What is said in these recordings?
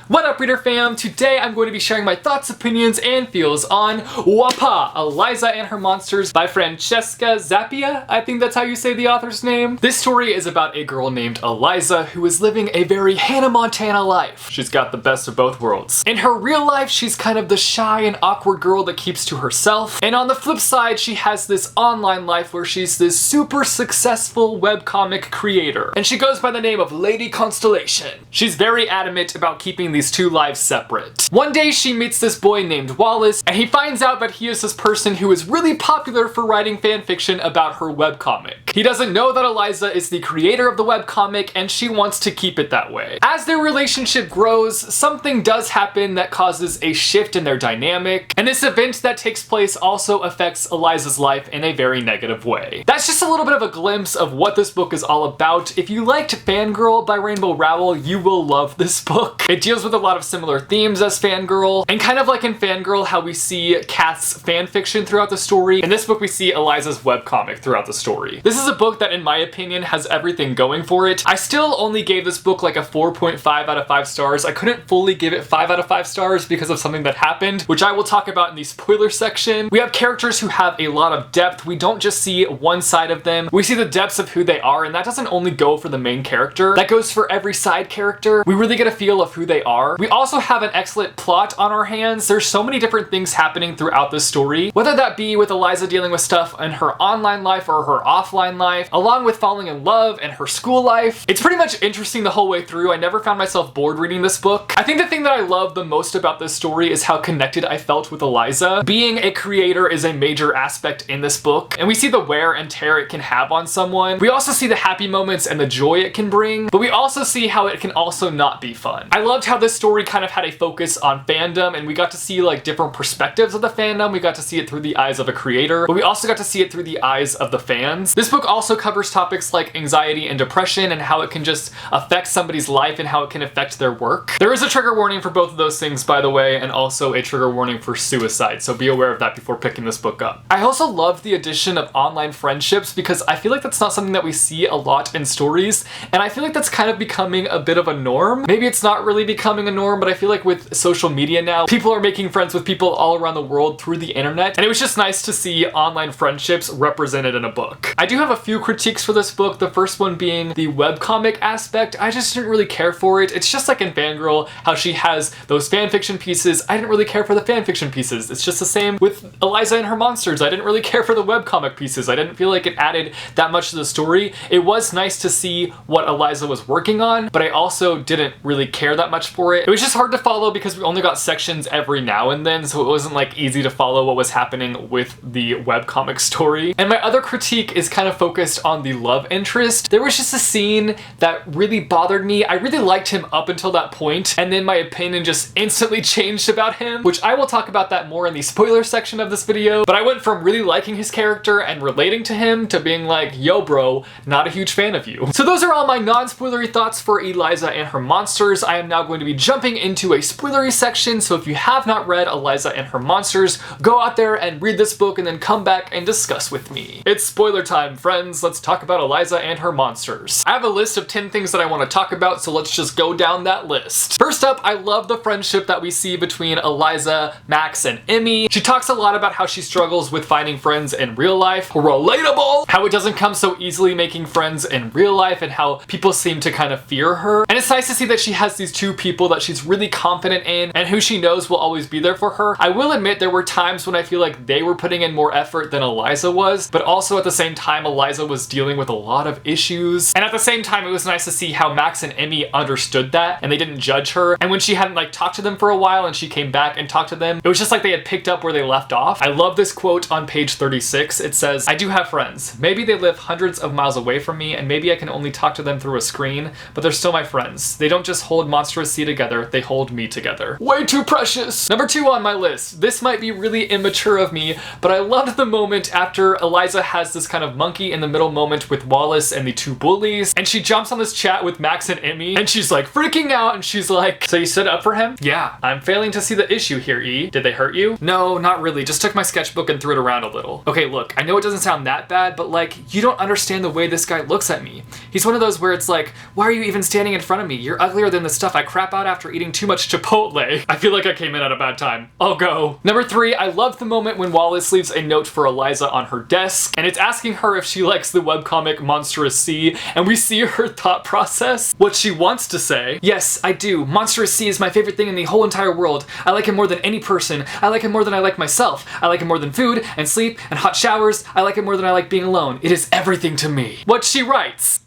What up, reader fam? Today I'm going to be sharing my thoughts, opinions, and feels on Wapa, Eliza and Her Monsters by Francesca Zappia. I think that's how you say the author's name. This story is about a girl named Eliza who is living a very Hannah Montana life. She's got the best of both worlds. In her real life, she's kind of the shy and awkward girl that keeps to herself. And on the flip side, she has this online life where she's this super successful webcomic creator. And she goes by the name of Lady Constellation. She's very adamant about keeping these two lives separate. One day she meets this boy named Wallace, and he finds out that he is this person who is really popular for writing fanfiction about her webcomic. He doesn't know that Eliza is the creator of the webcomic, and she wants to keep it that way. As their relationship grows, something does happen that causes a shift in their dynamic, and this event that takes place also affects Eliza's life in a very negative way. That's just a little bit of a glimpse of what this book is all about. If you liked Fangirl by Rainbow Rowell, you will love this book. It deals with a lot of similar themes as Fangirl, and kind of like in Fangirl how we see Kath's fanfiction throughout the story, in this book we see Eliza's webcomic throughout the story. This is a book that in my opinion has everything going for it. I still only gave this book like a 4.5 out of 5 stars. I couldn't fully give it 5 out of 5 stars because of something that happened, which I will talk about in the spoiler section. We have characters who have a lot of depth. We don't just see one side of them. We see the depths of who they are, and that doesn't only go for the main character. That goes for every side character. We really get a feel of who they are. We also have an excellent plot on our hands. There's so many different things happening throughout this story, whether that be with Eliza dealing with stuff in her online life or her offline life, along with falling in love and her school life. It's pretty much interesting the whole way through. I never found myself bored reading this book. I think the thing that I love the most about this story is how connected I felt with Eliza. Being a creator is a major aspect in this book, and we see the wear and tear it can have on someone. We also see the happy moments and the joy it can bring, but we also see how it can also not be fun. I loved how this story kind of had a focus on fandom, and we got to see like different perspectives of the fandom. We got to see it through the eyes of a creator, but we also got to see it through the eyes of the fans. This book also covers topics like anxiety and depression and how it can just affect somebody's life and how it can affect their work. There is a trigger warning for both of those things, by the way, and also a trigger warning for suicide, so be aware of that before picking this book up. I also love the addition of online friendships because I feel like that's not something that we see a lot in stories, and I feel like that's kind of becoming a bit of a norm. Maybe it's not really becoming a norm, but I feel like with social media now, people are making friends with people all around the world through the internet, and it was just nice to see online friendships represented in a book. I do have a few critiques for this book, the first one being the webcomic aspect. I just didn't really care for it. It's just like in Fangirl, how she has those fanfiction pieces. I didn't really care for the fanfiction pieces. It's just the same with Eliza and Her Monsters. I didn't really care for the webcomic pieces. I didn't feel like it added that much to the story. It was nice to see what Eliza was working on, but I also didn't really care that much for it. It was just hard to follow because we only got sections every now and then, so it wasn't like easy to follow what was happening with the webcomic story. And my other critique is kind of focused on the love interest. There was just a scene that really bothered me. I really liked him up until that point, and then my opinion just instantly changed about him, which I will talk about that more in the spoiler section of this video. But I went from really liking his character and relating to him to being like, yo bro, not a huge fan of you. So those are all my non-spoilery thoughts for Eliza and Her Monsters. I am now going to be jumping into a spoilery section, so if you have not read Eliza and Her Monsters, go out there and read this book and then come back and discuss with me. It's spoiler time, friends. Let's talk about Eliza and Her Monsters. I have a list of 10 things that I want to talk about, so let's just go down that list. First up, I love the friendship that we see between Eliza, Max, and Emmy. She talks a lot about how she struggles with finding friends in real life. Relatable! How it doesn't come so easily making friends in real life and how people seem to kind of fear her. And it's nice to see that she has these two people that she's really confident in and who she knows will always be there for her. I will admit there were times when I feel like they were putting in more effort than Eliza was, but also at the same time Eliza was dealing with a lot of issues. And at the same time it was nice to see how Max and Emmy understood that and they didn't judge her. And when she hadn't like talked to them for a while and she came back and talked to them, it was just like they had picked up where they left off. I love this quote on page 36. It says, "I do have friends. Maybe they live hundreds of miles away from me and maybe I can only talk to them through a screen, but they're still my friends. They don't just hold Monstrous C together, they hold me together." Way too precious! Number 2 on my list. This might be really immature of me, but I loved the moment after Eliza has this kind of monkey in the middle moment with Wallace and the two bullies, and she jumps on this chat with Max and Emmy, and she's like freaking out, and she's like, "So you stood up for him?" "Yeah. I'm failing to see the issue here, E. Did they hurt you?" "No, not really. Just took my sketchbook and threw it around a little." "Okay, look, I know it doesn't sound that bad, but like, you don't understand the way this guy looks at me. He's one of those where it's like, why are you even standing in front of me? You're uglier than the stuff I crap out after eating too much Chipotle. I feel like I came in at a bad time. I'll go. Number 3, I loved the moment when Wallace leaves a note for Eliza on her desk, and it's asking her if she likes the webcomic Monstrous Sea, and we see her thought process, what she wants to say. Yes, I do. Monstrous Sea is my favorite thing in the whole entire world. I like him more than any person. I like him more than I like myself. I like him more than food and sleep and hot showers. I like it more than I like being alone. It is everything to me. What she writes.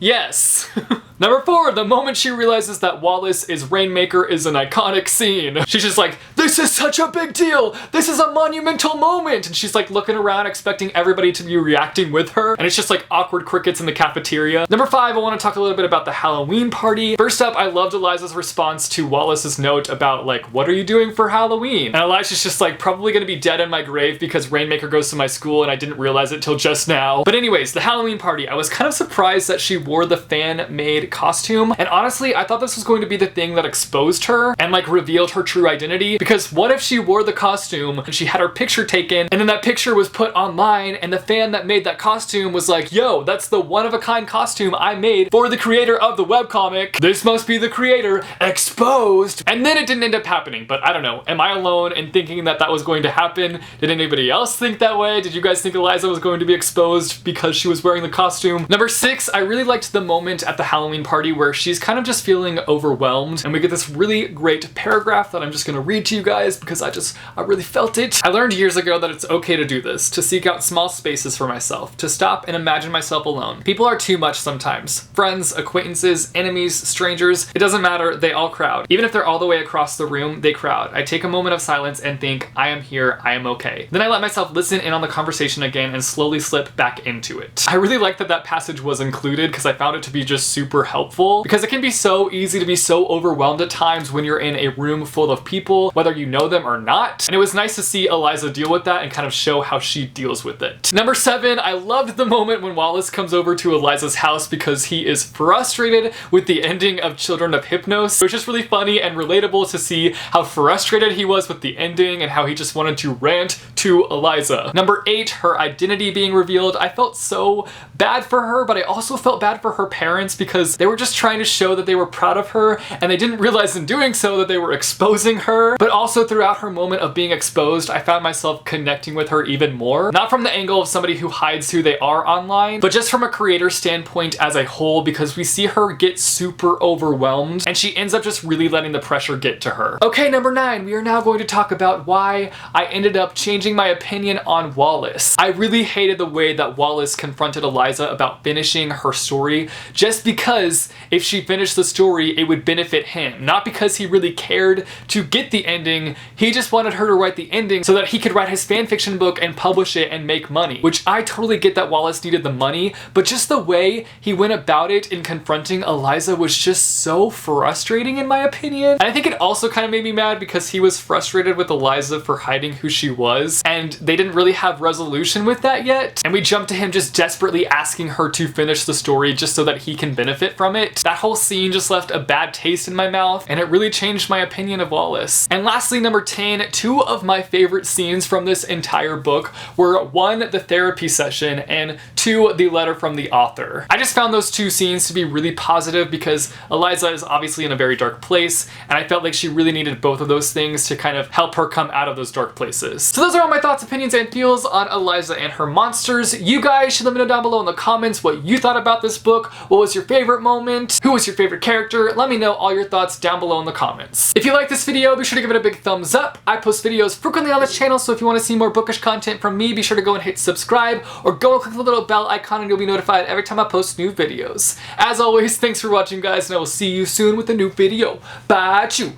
Yes. Number 4, the moment she realizes that Wallace is Rainmaker is an iconic scene. She's just like, this is such a big deal! This is a monumental moment! And she's like looking around expecting everybody to be reacting with her, and it's just like awkward crickets in the cafeteria. Number 5, I want to talk a little bit about the Halloween party. First up, I loved Eliza's response to Wallace's note about like, what are you doing for Halloween? And Eliza's just like, probably gonna be dead in my grave because Rainmaker goes to my school and I didn't realize it till just now. But anyways, the Halloween party, I was kind of surprised that she wore the fan-made costume, and honestly I thought this was going to be the thing that exposed her and like revealed her true identity, because what if she wore the costume and she had her picture taken and then that picture was put online and the fan that made that costume was like, yo, that's the one-of-a-kind costume I made for the creator of the webcomic, this must be the creator, exposed. And then it didn't end up happening, but I don't know, am I alone in thinking that that was going to happen? Did anybody else think that way? Did you guys think Eliza was going to be exposed because she was wearing the costume? Number 6, I really liked the moment at the Halloween party where she's kind of just feeling overwhelmed, and we get this really great paragraph that I'm just gonna read to you guys because I really felt it. I learned years ago that it's okay to do this, to seek out small spaces for myself, to stop and imagine myself alone. People are too much sometimes. Friends, acquaintances, enemies, strangers, it doesn't matter, they all crowd. Even if they're all the way across the room, they crowd. I take a moment of silence and think, I am here, I am okay. Then I let myself listen in on the conversation again and slowly slip back into it. I really like that that passage was included because I found it to be just super helpful, because it can be so easy to be so overwhelmed at times when you're in a room full of people, whether you know them or not. And it was nice to see Eliza deal with that and kind of show how she deals with it. Number 7, I loved the moment when Wallace comes over to Eliza's house because he is frustrated with the ending of Children of Hypnos. It was just really funny and relatable to see how frustrated he was with the ending and how he just wanted to rant to Eliza. Number 8, her identity being revealed. I felt so bad for her, but I also felt bad for her parents because they were just trying to show that they were proud of her, and they didn't realize in doing so that they were exposing her. But also throughout her moment of being exposed, I found myself connecting with her even more. Not from the angle of somebody who hides who they are online, but just from a creator standpoint as a whole, because we see her get super overwhelmed and she ends up just really letting the pressure get to her. Okay, number 9, we are now going to talk about why I ended up changing my opinion on Wallace. I really hated the way that Wallace confronted Eliza about finishing her story, just because if she finished the story, it would benefit him. Not because he really cared to get the ending, he just wanted her to write the ending so that he could write his fanfiction book and publish it and make money. Which I totally get that Wallace needed the money, but just the way he went about it in confronting Eliza was just so frustrating in my opinion. And I think it also kind of made me mad because he was frustrated with Eliza for hiding who she was, and they didn't really have resolution with that yet. And we jumped to him just desperately asking her to finish the story just so that he can benefit from it. That whole scene just left a bad taste in my mouth, and it really changed my opinion of Wallace. And lastly, number 10, 2 of my favorite scenes from this entire book were 1, the therapy session, and 2, the letter from the author. I just found those 2 scenes to be really positive because Eliza is obviously in a very dark place, and I felt like she really needed both of those things to kind of help her come out of those dark places. So those are all my thoughts, opinions, and feels on Eliza and her monsters. You guys should let me know down below in the comments what you thought about this book. What was your favorite moment? Who was your favorite character? Let me know all your thoughts down below in the comments. If you like this video, be sure to give it a big thumbs up. I post videos frequently on this channel, so if you want to see more bookish content from me, be sure to go and hit subscribe, or go and click the little bell icon and you'll be notified every time I post new videos. As always, thanks for watching guys, and I will see you soon with a new video. Bye, chew.